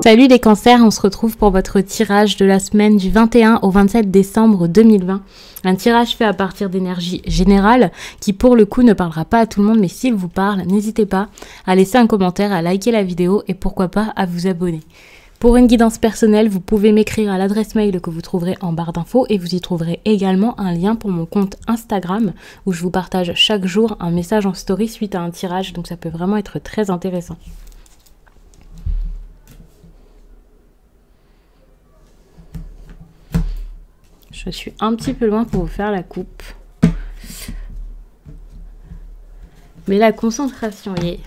Salut les cancers, on se retrouve pour votre tirage de la semaine du 21 au 27 décembre 2020. Un tirage fait à partir d'énergie générale qui pour le coup ne parlera pas à tout le monde, mais s'il vous parle, n'hésitez pas à laisser un commentaire, à liker la vidéo et pourquoi pas à vous abonner. Pour une guidance personnelle, vous pouvez m'écrire à l'adresse mail que vous trouverez en barre d'infos et vous y trouverez également un lien pour mon compte Instagram où je vous partage chaque jour un message en story suite à un tirage, donc ça peut vraiment être très intéressant. Je suis un petit peu loin pour vous faire la coupe. Mais la concentration est...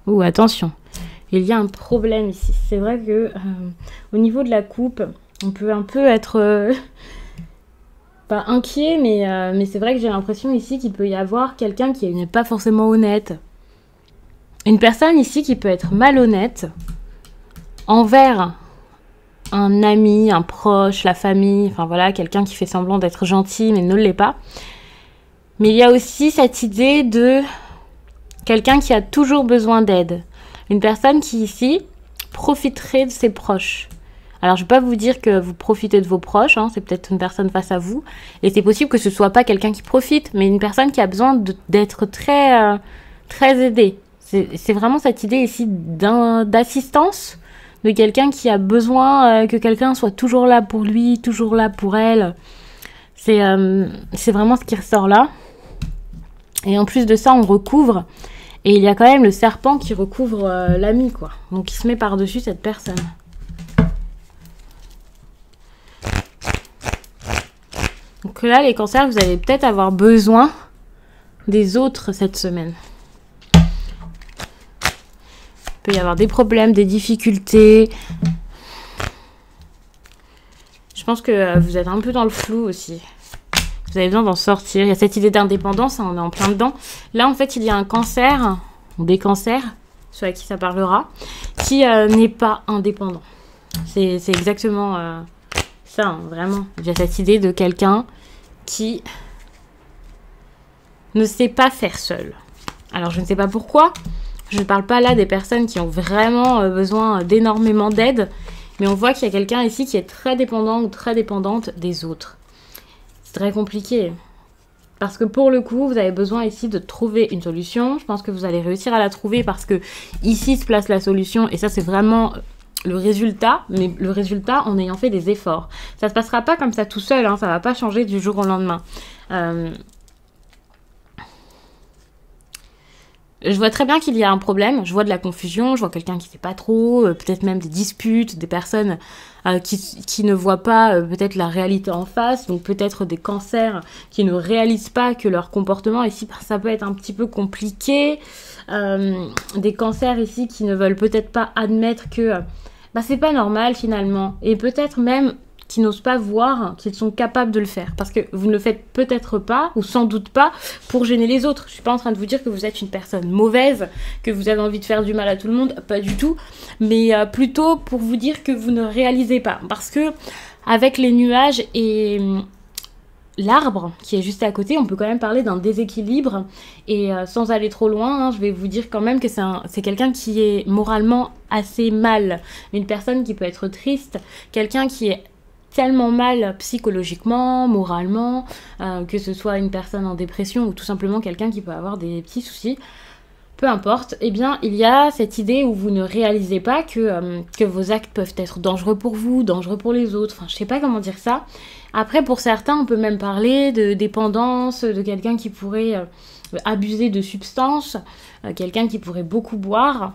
Ouh, attention. Il y a un problème ici. C'est vrai que au niveau de la coupe, on peut un peu être... pas inquiet, mais c'est vrai que j'ai l'impression ici qu'il peut y avoir quelqu'un qui n'est pas forcément honnête. Une personne ici qui peut être malhonnête envers... un ami, un proche, la famille, enfin voilà, quelqu'un qui fait semblant d'être gentil mais ne l'est pas. Mais il y a aussi cette idée de quelqu'un qui a toujours besoin d'aide. Une personne qui ici profiterait de ses proches. Alors je ne vais pas vous dire que vous profitez de vos proches, hein, c'est peut-être une personne face à vous. Et c'est possible que ce ne soit pas quelqu'un qui profite, mais une personne qui a besoin d'être très, très aidée. C'est vraiment cette idée ici d'assistance. De quelqu'un qui a besoin que quelqu'un soit toujours là pour lui, toujours là pour elle. C'est vraiment ce qui ressort là. Et en plus de ça, on recouvre. Et il y a quand même le serpent qui recouvre l'ami, quoi. Donc il se met par-dessus cette personne. Donc là, les cancers, vous allez peut-être avoir besoin des autres cette semaine. Il peut y avoir des problèmes, des difficultés. Je pense que vous êtes un peu dans le flou aussi. Vous avez besoin d'en sortir. Il y a cette idée d'indépendance, hein, on est en plein dedans. Là, en fait, il y a un cancer, ou des cancers, ceux à qui ça parlera, qui n'est pas indépendant. C'est exactement ça, hein, vraiment. Il y a cette idée de quelqu'un qui ne sait pas faire seul. Alors, je ne sais pas pourquoi. Je ne parle pas là des personnes qui ont vraiment besoin d'énormément d'aide, mais on voit qu'il y a quelqu'un ici qui est très dépendant ou très dépendante des autres. C'est très compliqué. Parce que pour le coup, vous avez besoin ici de trouver une solution. Je pense que vous allez réussir à la trouver parce que ici se place la solution et ça c'est vraiment le résultat, mais le résultat en ayant fait des efforts. Ça ne se passera pas comme ça tout seul, hein, ça ne va pas changer du jour au lendemain. Je vois très bien qu'il y a un problème, je vois de la confusion, je vois quelqu'un qui ne sait pas trop, peut-être même des disputes, des personnes qui ne voient pas peut-être la réalité en face, donc peut-être des cancers qui ne réalisent pas que leur comportement ici, ça peut être un petit peu compliqué, des cancers ici qui ne veulent peut-être pas admettre que c'est pas normal finalement, et peut-être même qui n'osent pas voir qu'ils sont capables de le faire. Parce que vous ne le faites peut-être pas, ou sans doute pas, pour gêner les autres. Je suis pas en train de vous dire que vous êtes une personne mauvaise, que vous avez envie de faire du mal à tout le monde, pas du tout. Mais plutôt pour vous dire que vous ne réalisez pas. Parce que avec les nuages et l'arbre qui est juste à côté, on peut quand même parler d'un déséquilibre. Et sans aller trop loin, hein, je vais vous dire quand même que c'est quelqu'un qui est moralement assez mal. Une personne qui peut être triste, quelqu'un qui est tellement mal psychologiquement, moralement, que ce soit une personne en dépression ou tout simplement quelqu'un qui peut avoir des petits soucis, peu importe, eh bien il y a cette idée où vous ne réalisez pas que vos actes peuvent être dangereux pour vous, dangereux pour les autres, enfin je sais pas comment dire ça. Après pour certains on peut même parler de dépendance, de quelqu'un qui pourrait abuser de substances, quelqu'un qui pourrait beaucoup boire,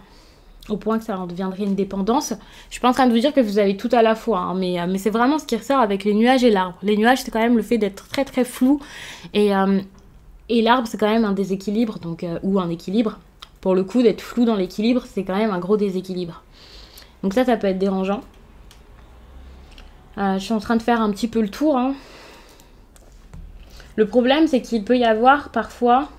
au point que ça en deviendrait une dépendance. Je suis pas en train de vous dire que vous avez tout à la fois, hein, mais c'est vraiment ce qui ressort avec les nuages et l'arbre. Les nuages, c'est quand même le fait d'être très très flou, et l'arbre, c'est quand même un déséquilibre, donc, ou un équilibre. Pour le coup, d'être flou dans l'équilibre, c'est quand même un gros déséquilibre. Donc ça peut être dérangeant. Je suis en train de faire un petit peu le tour. Hein. Le problème, c'est qu'il peut y avoir parfois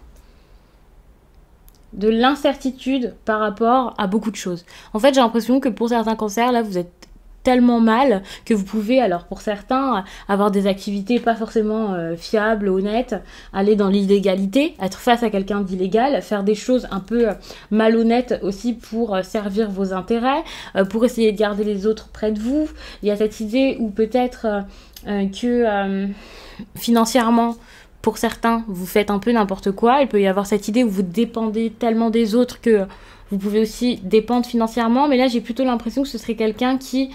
de l'incertitude par rapport à beaucoup de choses. En fait, j'ai l'impression que pour certains cancers, là, vous êtes tellement mal que vous pouvez, alors pour certains, avoir des activités pas forcément fiables, honnêtes, aller dans l'illégalité, être face à quelqu'un d'illégal, faire des choses un peu malhonnêtes aussi pour servir vos intérêts, pour essayer de garder les autres près de vous. Il y a cette idée où peut-être que financièrement, pour certains, vous faites un peu n'importe quoi. Il peut y avoir cette idée où vous dépendez tellement des autres que vous pouvez aussi dépendre financièrement. Mais là, j'ai plutôt l'impression que ce serait quelqu'un qui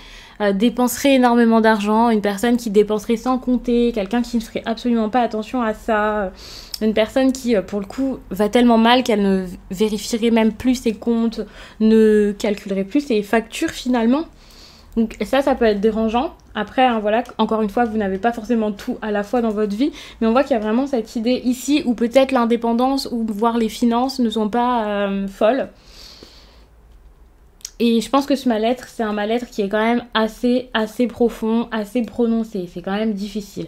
dépenserait énormément d'argent, une personne qui dépenserait sans compter, quelqu'un qui ne ferait absolument pas attention à ça, une personne qui, pour le coup, va tellement mal qu'elle ne vérifierait même plus ses comptes, ne calculerait plus ses factures finalement. Donc ça peut être dérangeant. Après, hein, voilà, encore une fois, vous n'avez pas forcément tout à la fois dans votre vie, mais on voit qu'il y a vraiment cette idée ici où peut-être l'indépendance ou voire les finances ne sont pas folles. Et je pense que ce mal-être, c'est un mal-être qui est quand même assez profond, assez prononcé. C'est quand même difficile.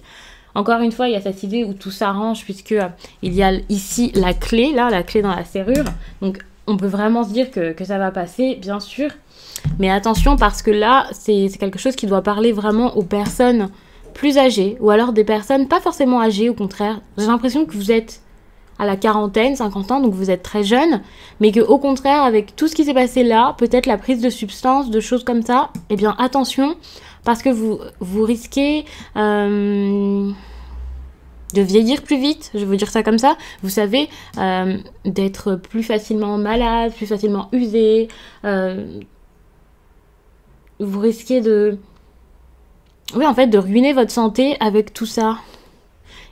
Encore une fois, il y a cette idée où tout s'arrange puisque il y a ici la clé dans la serrure. Donc, on peut vraiment se dire que ça va passer, bien sûr. Mais attention parce que là, c'est quelque chose qui doit parler vraiment aux personnes plus âgées ou alors des personnes pas forcément âgées, au contraire. J'ai l'impression que vous êtes à la quarantaine, 50 ans, donc vous êtes très jeune, mais que au contraire, avec tout ce qui s'est passé là, peut-être la prise de substances, de choses comme ça, eh bien attention, parce que vous risquez de vieillir plus vite, je vais vous dire ça comme ça, vous savez, d'être plus facilement malade, plus facilement usé, vous risquez de ruiner votre santé avec tout ça.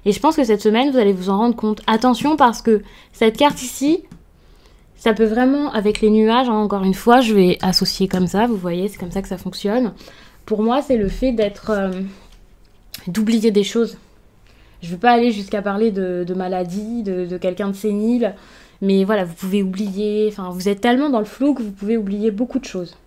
Et je pense que cette semaine, vous allez vous en rendre compte. Attention parce que cette carte ici, ça peut vraiment, avec les nuages, hein, encore une fois, je vais associer comme ça, vous voyez, c'est comme ça que ça fonctionne. Pour moi, c'est le fait d'oublier des choses. Je ne veux pas aller jusqu'à parler de maladie, de quelqu'un de sénile, mais voilà, vous pouvez oublier, enfin, vous êtes tellement dans le flou que vous pouvez oublier beaucoup de choses.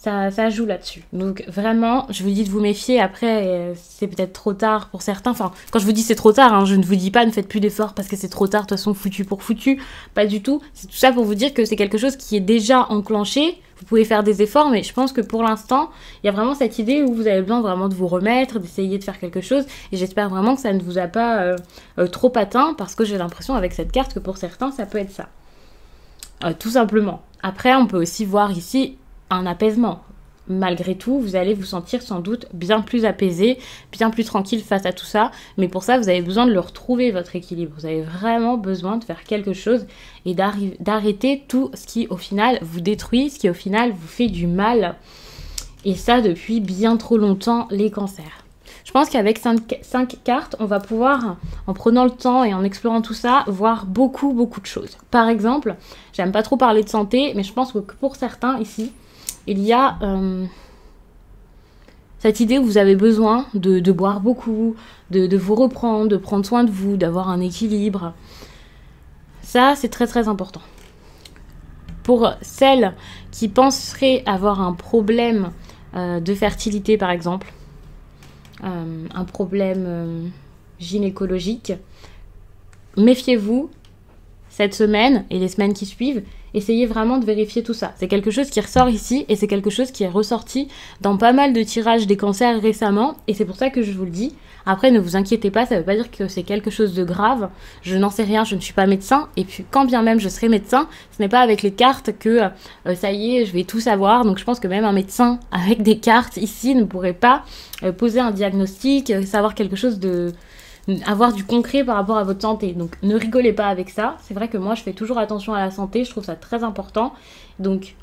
Ça joue là-dessus. Donc vraiment, je vous dis de vous méfier. Après, c'est peut-être trop tard pour certains. Enfin, quand je vous dis c'est trop tard, hein, je ne vous dis pas ne faites plus d'efforts parce que c'est trop tard, de toute façon, foutu pour foutu. Pas du tout. C'est tout ça pour vous dire que c'est quelque chose qui est déjà enclenché. Vous pouvez faire des efforts, mais je pense que pour l'instant, il y a vraiment cette idée où vous avez besoin vraiment de vous remettre, d'essayer de faire quelque chose. Et j'espère vraiment que ça ne vous a pas trop atteint parce que j'ai l'impression avec cette carte que pour certains, ça peut être ça. Tout simplement. Après, on peut aussi voir ici un apaisement. Malgré tout, vous allez vous sentir sans doute bien plus apaisé, bien plus tranquille face à tout ça. Mais pour ça, vous avez besoin de le retrouver, votre équilibre. Vous avez vraiment besoin de faire quelque chose et d'arrêter tout ce qui, au final, vous détruit, ce qui, au final, vous fait du mal. Et ça, depuis bien trop longtemps, les cancers. Je pense qu'avec 5 cartes, on va pouvoir, en prenant le temps et en explorant tout ça, voir beaucoup de choses. Par exemple, j'aime pas trop parler de santé, mais je pense que pour certains ici, il y a cette idée où vous avez besoin de boire beaucoup, de vous reprendre, de prendre soin de vous, d'avoir un équilibre. Ça, c'est très important. Pour celles qui penseraient avoir un problème de fertilité, par exemple, un problème gynécologique, méfiez-vous cette semaine et les semaines qui suivent. Essayez vraiment de vérifier tout ça. C'est quelque chose qui ressort ici et c'est quelque chose qui est ressorti dans pas mal de tirages des cancers récemment et c'est pour ça que je vous le dis. Après, ne vous inquiétez pas, ça veut pas dire que c'est quelque chose de grave. Je n'en sais rien, je ne suis pas médecin et puis quand bien même je serai médecin, ce n'est pas avec les cartes que ça y est, je vais tout savoir. Donc je pense que même un médecin avec des cartes ici ne pourrait pas poser un diagnostic, savoir quelque chose avoir du concret par rapport à votre santé. Donc ne rigolez pas avec ça. C'est vrai que moi je fais toujours attention à la santé, je trouve ça très important. Donc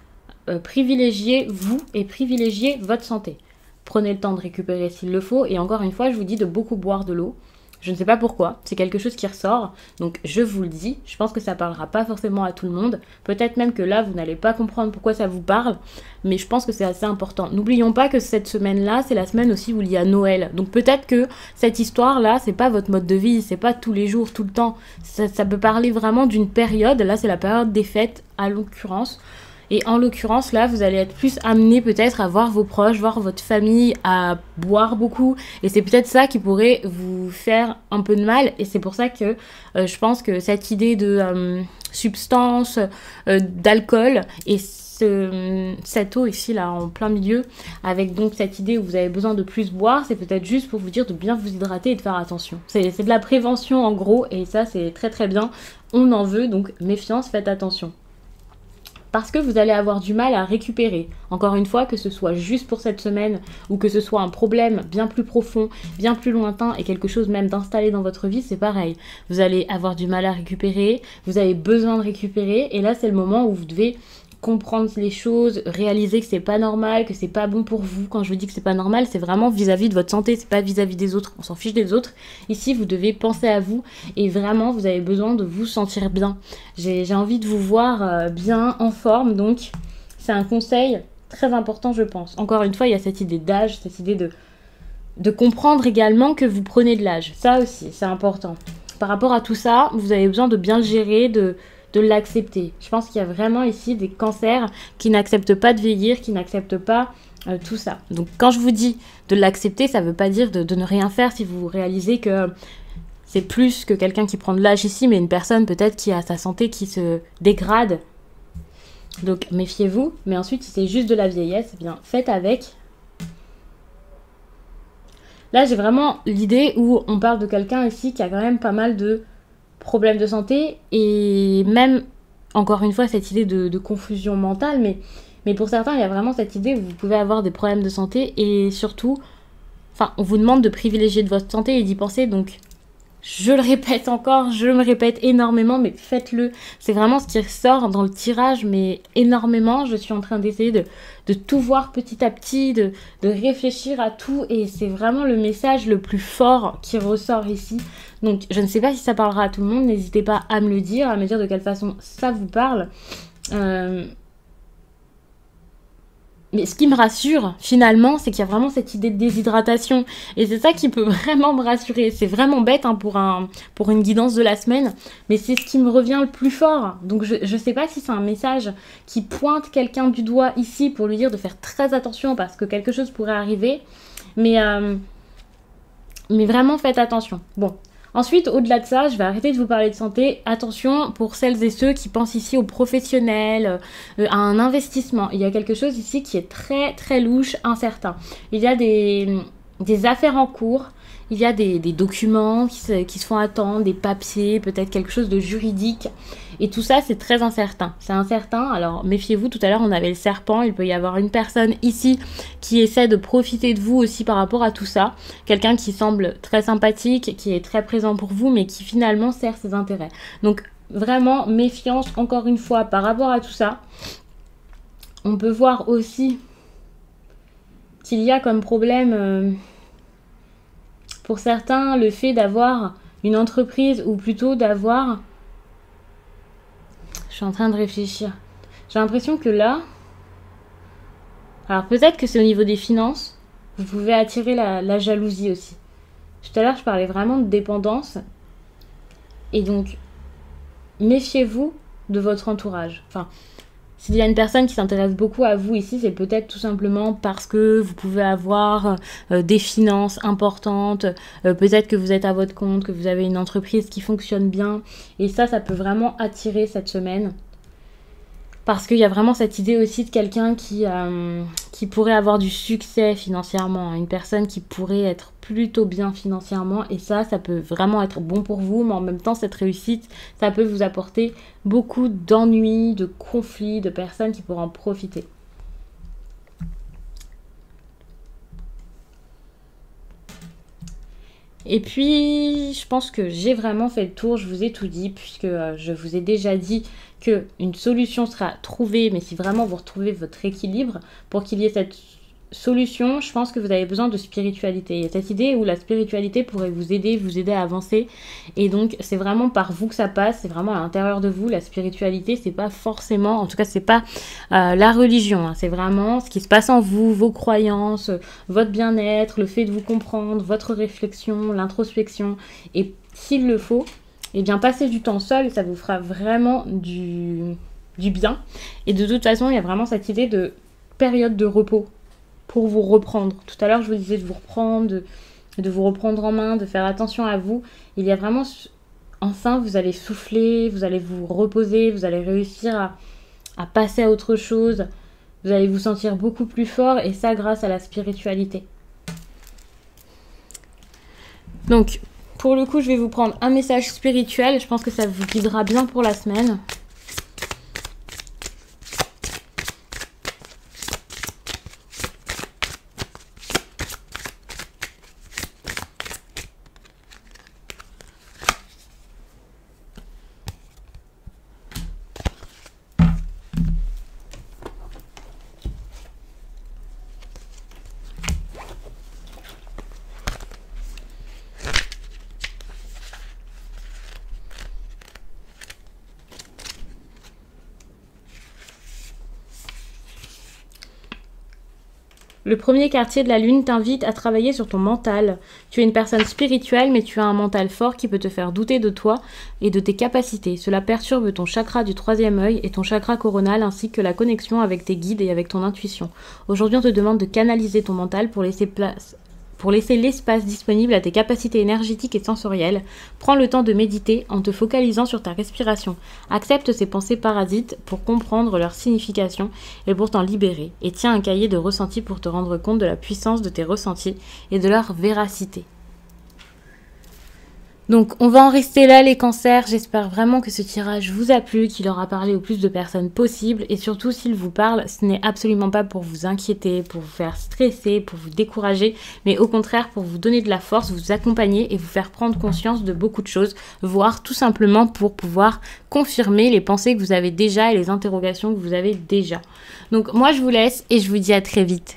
privilégiez-vous et privilégiez votre santé. Prenez le temps de récupérer s'il le faut. Et encore une fois, je vous dis de beaucoup boire de l'eau. Je ne sais pas pourquoi, c'est quelque chose qui ressort. Donc je vous le dis, je pense que ça parlera pas forcément à tout le monde. Peut-être même que là, vous n'allez pas comprendre pourquoi ça vous parle. Mais je pense que c'est assez important. N'oublions pas que cette semaine-là, c'est la semaine aussi où il y a Noël. Donc peut-être que cette histoire-là, c'est pas votre mode de vie, c'est pas tous les jours, tout le temps. Ça peut parler vraiment d'une période. Là, c'est la période des fêtes, à l'occurrence. Et en l'occurrence, là, vous allez être plus amené peut-être à voir vos proches, voir votre famille, à boire beaucoup. Et c'est peut-être ça qui pourrait vous faire un peu de mal. Et c'est pour ça que je pense que cette idée de substance, d'alcool et cette eau ici, là, en plein milieu, avec donc cette idée où vous avez besoin de plus boire, c'est peut-être juste pour vous dire de bien vous hydrater et de faire attention. C'est de la prévention en gros, et ça, c'est très très bien. On en veut, donc méfiance, faites attention. Parce que vous allez avoir du mal à récupérer. Encore une fois, que ce soit juste pour cette semaine ou que ce soit un problème bien plus profond, bien plus lointain et quelque chose même d'installé dans votre vie, c'est pareil. Vous allez avoir du mal à récupérer, vous avez besoin de récupérer et là, c'est le moment où vous devez comprendre les choses, réaliser que c'est pas normal, que c'est pas bon pour vous. Quand je vous dis que c'est pas normal, c'est vraiment vis-à-vis de votre santé, c'est pas vis-à-vis des autres. On s'en fiche des autres. Ici, vous devez penser à vous et vraiment, vous avez besoin de vous sentir bien. J'ai envie de vous voir bien, en forme, donc c'est un conseil très important, je pense. Encore une fois, il y a cette idée d'âge, cette idée de comprendre également que vous prenez de l'âge. Ça aussi, c'est important. Par rapport à tout ça, vous avez besoin de bien le gérer, de l'accepter. Je pense qu'il y a vraiment ici des cancers qui n'acceptent pas de vieillir, qui n'acceptent pas tout ça. Donc quand je vous dis de l'accepter, ça ne veut pas dire de ne rien faire si vous réalisez que c'est plus que quelqu'un qui prend de l'âge ici, mais une personne peut-être qui a sa santé qui se dégrade. Donc méfiez-vous. Mais ensuite, si c'est juste de la vieillesse, eh bien faites avec. Là, j'ai vraiment l'idée où on parle de quelqu'un ici qui a quand même pas mal de problèmes de santé et même, encore une fois, cette idée de confusion mentale, mais pour certains, il y a vraiment cette idée où vous pouvez avoir des problèmes de santé et surtout, enfin, on vous demande de privilégier de votre santé et d'y penser, donc je le répète encore, je me répète énormément, mais faites-le. C'est vraiment ce qui ressort dans le tirage, mais énormément. Je suis en train d'essayer de tout voir petit à petit, de réfléchir à tout, et c'est vraiment le message le plus fort qui ressort ici. Donc, je ne sais pas si ça parlera à tout le monde, n'hésitez pas à me le dire, à me dire de quelle façon ça vous parle. Mais ce qui me rassure, finalement, c'est qu'il y a vraiment cette idée de déshydratation. Et c'est ça qui peut vraiment me rassurer. C'est vraiment bête hein, pour une guidance de la semaine, mais c'est ce qui me revient le plus fort. Donc je ne sais pas si c'est un message qui pointe quelqu'un du doigt ici pour lui dire de faire très attention parce que quelque chose pourrait arriver. Mais vraiment, faites attention. Bon. Ensuite, au-delà de ça, je vais arrêter de vous parler de santé. Attention pour celles et ceux qui pensent ici aux professionnels, à un investissement. Il y a quelque chose ici qui est très très louche, incertain. Il y a des affaires en cours, il y a des documents qui se font attendre, des papiers, peut-être quelque chose de juridique. Et tout ça, c'est très incertain. C'est incertain, alors méfiez-vous. Tout à l'heure, on avait le serpent. Il peut y avoir une personne ici qui essaie de profiter de vous aussi par rapport à tout ça. Quelqu'un qui semble très sympathique, qui est très présent pour vous, mais qui finalement sert ses intérêts. Donc, vraiment, méfiance, encore une fois, par rapport à tout ça. On peut voir aussi qu'il y a comme problème, pour certains, le fait d'avoir une entreprise, ou plutôt d'avoir... Je suis en train de réfléchir. J'ai l'impression que là... Alors peut-être que c'est au niveau des finances. Vous pouvez attirer la jalousie aussi. Tout à l'heure, je parlais vraiment de dépendance. Et donc, méfiez-vous de votre entourage. Enfin, s'il y a une personne qui s'intéresse beaucoup à vous ici, c'est peut-être tout simplement parce que vous pouvez avoir des finances importantes, peut-être que vous êtes à votre compte, que vous avez une entreprise qui fonctionne bien. Et ça peut vraiment attirer cette semaine. Parce qu'il y a vraiment cette idée aussi de quelqu'un qui pourrait avoir du succès financièrement. Une personne qui pourrait être plutôt bien financièrement. Et ça peut vraiment être bon pour vous. Mais en même temps, cette réussite, ça peut vous apporter beaucoup d'ennuis, de conflits, de personnes qui pourront en profiter. Et puis, je pense que j'ai vraiment fait le tour, je vous ai tout dit, puisque je vous ai déjà dit qu'une solution sera trouvée, mais si vraiment vous retrouvez votre équilibre, pour qu'il y ait cette solution, je pense que vous avez besoin de spiritualité. Il y a cette idée où la spiritualité pourrait vous aider à avancer, et donc c'est vraiment par vous que ça passe, c'est vraiment à l'intérieur de vous. La spiritualité, c'est pas forcément, en tout cas c'est pas la religion, hein. C'est vraiment ce qui se passe en vous, vos croyances, votre bien-être, le fait de vous comprendre, votre réflexion, l'introspection, et s'il le faut, et bien passer du temps seul, ça vous fera vraiment du du bien. Et de toute façon, il y a vraiment cette idée de période de repos pour vous reprendre. Tout à l'heure, je vous disais de vous reprendre, de vous reprendre en main, de faire attention à vous. Il y a vraiment... Enfin, vous allez souffler, vous allez vous reposer, vous allez réussir à passer à autre chose. Vous allez vous sentir beaucoup plus fort et ça grâce à la spiritualité. Donc, pour le coup, je vais vous prendre un message spirituel. Je pense que ça vous guidera bien pour la semaine. Le premier quartier de la lune t'invite à travailler sur ton mental. Tu es une personne spirituelle, mais tu as un mental fort qui peut te faire douter de toi et de tes capacités. Cela perturbe ton chakra du troisième œil et ton chakra coronal, ainsi que la connexion avec tes guides et avec ton intuition. Aujourd'hui, on te demande de canaliser ton mental pour laisser l'espace disponible à tes capacités énergétiques et sensorielles. Prends le temps de méditer en te focalisant sur ta respiration. Accepte ces pensées parasites pour comprendre leur signification et pour t'en libérer. Et tiens un cahier de ressentis pour te rendre compte de la puissance de tes ressentis et de leur véracité. Donc on va en rester là les cancers, j'espère vraiment que ce tirage vous a plu, qu'il aura parlé au plus de personnes possible et surtout s'il vous parle, ce n'est absolument pas pour vous inquiéter, pour vous faire stresser, pour vous décourager, mais au contraire pour vous donner de la force, vous accompagner et vous faire prendre conscience de beaucoup de choses, voire tout simplement pour pouvoir confirmer les pensées que vous avez déjà et les interrogations que vous avez déjà. Donc moi je vous laisse et je vous dis à très vite.